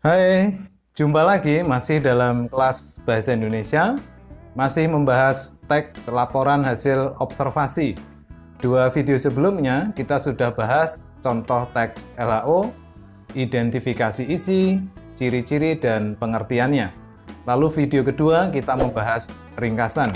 Hai, jumpa lagi masih dalam kelas Bahasa Indonesia, masih membahas teks laporan hasil observasi. Dua video sebelumnya kita sudah bahas contoh teks LHO, identifikasi isi, ciri-ciri dan pengertiannya. Lalu video kedua kita membahas ringkasan.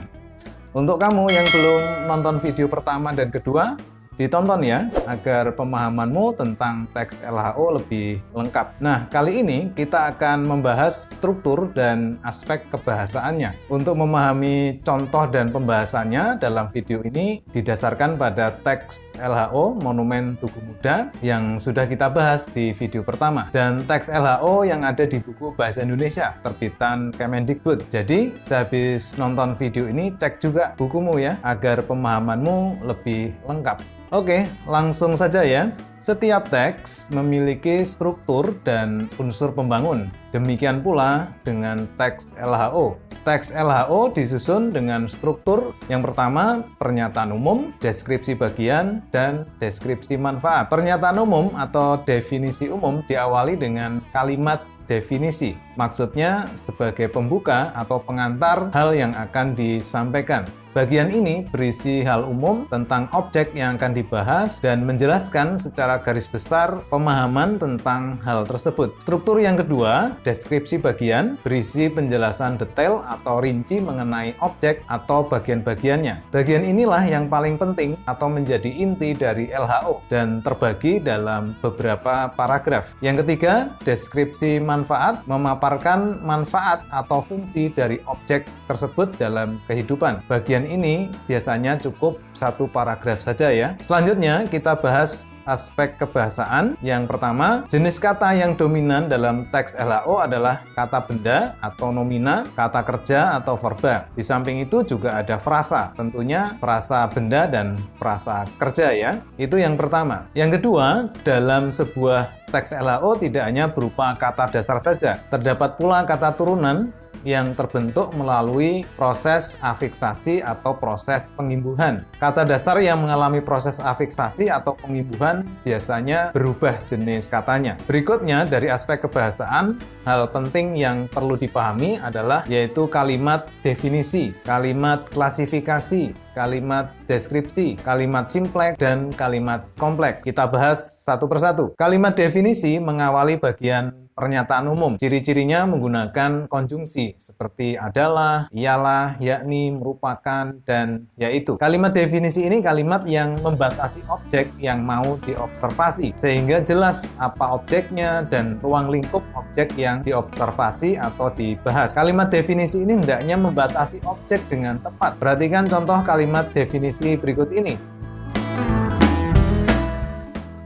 Untuk kamu yang belum nonton video pertama dan kedua, ditonton ya, agar pemahamanmu tentang teks LHO lebih lengkap. Nah, kali ini kita akan membahas struktur dan aspek kebahasaannya. Untuk memahami contoh dan pembahasannya dalam video ini didasarkan pada teks LHO Monumen Tugu Muda yang sudah kita bahas di video pertama, dan teks LHO yang ada di buku Bahasa Indonesia terbitan Kemendikbud. Jadi, sehabis nonton video ini cek juga bukumu ya, agar pemahamanmu lebih lengkap. Oke, langsung saja ya. Setiap teks memiliki struktur dan unsur pembangun. Demikian pula dengan teks LHO. Teks LHO disusun dengan struktur yang pertama, pernyataan umum, deskripsi bagian, dan deskripsi manfaat. Pernyataan umum atau definisi umum diawali dengan kalimat definisi. Maksudnya sebagai pembuka atau pengantar hal yang akan disampaikan. Bagian ini berisi hal umum tentang objek yang akan dibahas dan menjelaskan secara garis besar pemahaman tentang hal tersebut. Struktur yang kedua, deskripsi bagian, berisi penjelasan detail atau rinci mengenai objek atau bagian-bagiannya. Bagian inilah yang paling penting atau menjadi inti dari LHO dan terbagi dalam beberapa paragraf. Yang ketiga, deskripsi manfaat, memaparkan manfaat atau fungsi dari objek tersebut dalam kehidupan. Bagian ini biasanya cukup satu paragraf saja ya. Selanjutnya kita bahas aspek kebahasaan. Yang pertama, jenis kata yang dominan dalam teks LHO adalah kata benda atau nomina, kata kerja atau verba. Di samping itu juga ada frasa, tentunya frasa benda dan frasa kerja ya. Itu yang pertama. Yang kedua, dalam sebuah teks LHO tidak hanya berupa kata dasar saja, terdapat pula kata turunan yang terbentuk melalui proses afiksasi atau proses pengimbuhan. Kata dasar yang mengalami proses afiksasi atau pengimbuhan biasanya berubah jenis katanya. Berikutnya, dari aspek kebahasaan, hal penting yang perlu dipahami adalah yaitu kalimat definisi, kalimat klasifikasi, kalimat deskripsi, kalimat simpleks, dan kalimat kompleks. Kita bahas satu persatu. Kalimat definisi mengawali bagian pernyataan umum. Ciri-cirinya menggunakan konjungsi seperti adalah, ialah, yakni, merupakan, dan yaitu. Kalimat definisi ini kalimat yang membatasi objek yang mau diobservasi, sehingga jelas apa objeknya dan ruang lingkup objek yang diobservasi atau dibahas. Kalimat definisi ini hendaknya membatasi objek dengan tepat. Perhatikan contoh kalimat definisi berikut ini.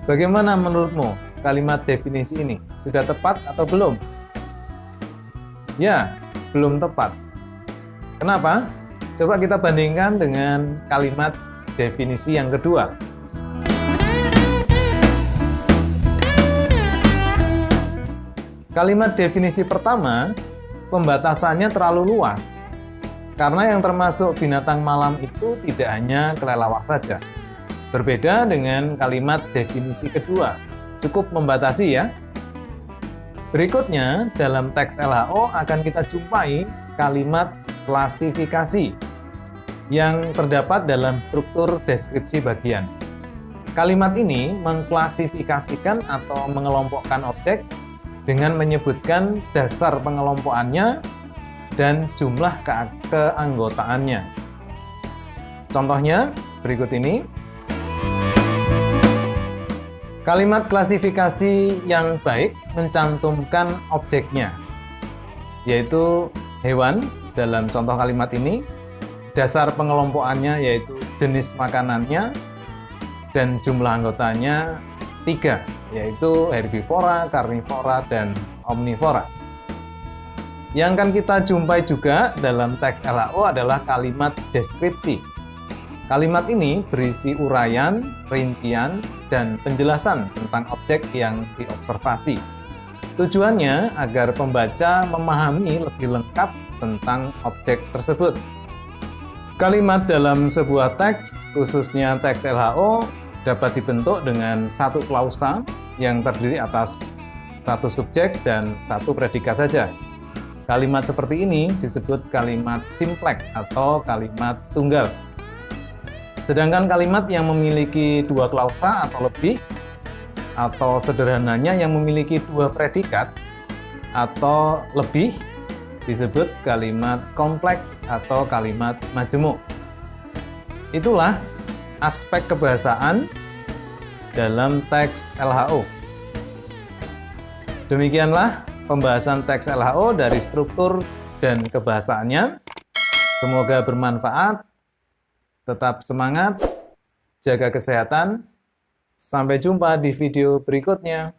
Bagaimana menurutmu kalimat definisi ini? Sudah tepat atau belum? Ya, belum tepat. Kenapa? Coba kita bandingkan dengan kalimat definisi yang kedua. Kalimat definisi pertama, pembatasannya terlalu luas. Karena yang termasuk binatang malam itu tidak hanya kelelawar saja. Berbeda dengan kalimat definisi kedua, cukup membatasi ya. Berikutnya, dalam teks LHO akan kita jumpai kalimat klasifikasi yang terdapat dalam struktur deskripsi bagian. Kalimat ini mengklasifikasikan atau mengelompokkan objek dengan menyebutkan dasar pengelompokannya dan jumlah keanggotaannya. Contohnya berikut ini. Kalimat klasifikasi yang baik mencantumkan objeknya, yaitu hewan dalam contoh kalimat ini, dasar pengelompokannya yaitu jenis makanannya, dan jumlah anggotanya 3, yaitu herbivora, karnivora, dan omnivora. Yang akan kita jumpai juga dalam teks LHO adalah kalimat deskripsi. Kalimat ini berisi uraian, rincian, dan penjelasan tentang objek yang diobservasi. Tujuannya agar pembaca memahami lebih lengkap tentang objek tersebut. Kalimat dalam sebuah teks, khususnya teks LHO, dapat dibentuk dengan satu klausa yang terdiri atas satu subjek dan satu predikat saja. Kalimat seperti ini disebut kalimat simplex atau kalimat tunggal. Sedangkan kalimat yang memiliki dua klausa atau lebih, atau sederhananya yang memiliki dua predikat atau lebih, disebut kalimat kompleks atau kalimat majemuk. Itulah aspek kebahasaan dalam teks LHO. Demikianlah pembahasan teks LHO dari struktur dan kebahasaannya. Semoga bermanfaat. Tetap semangat, jaga kesehatan. Sampai jumpa di video berikutnya.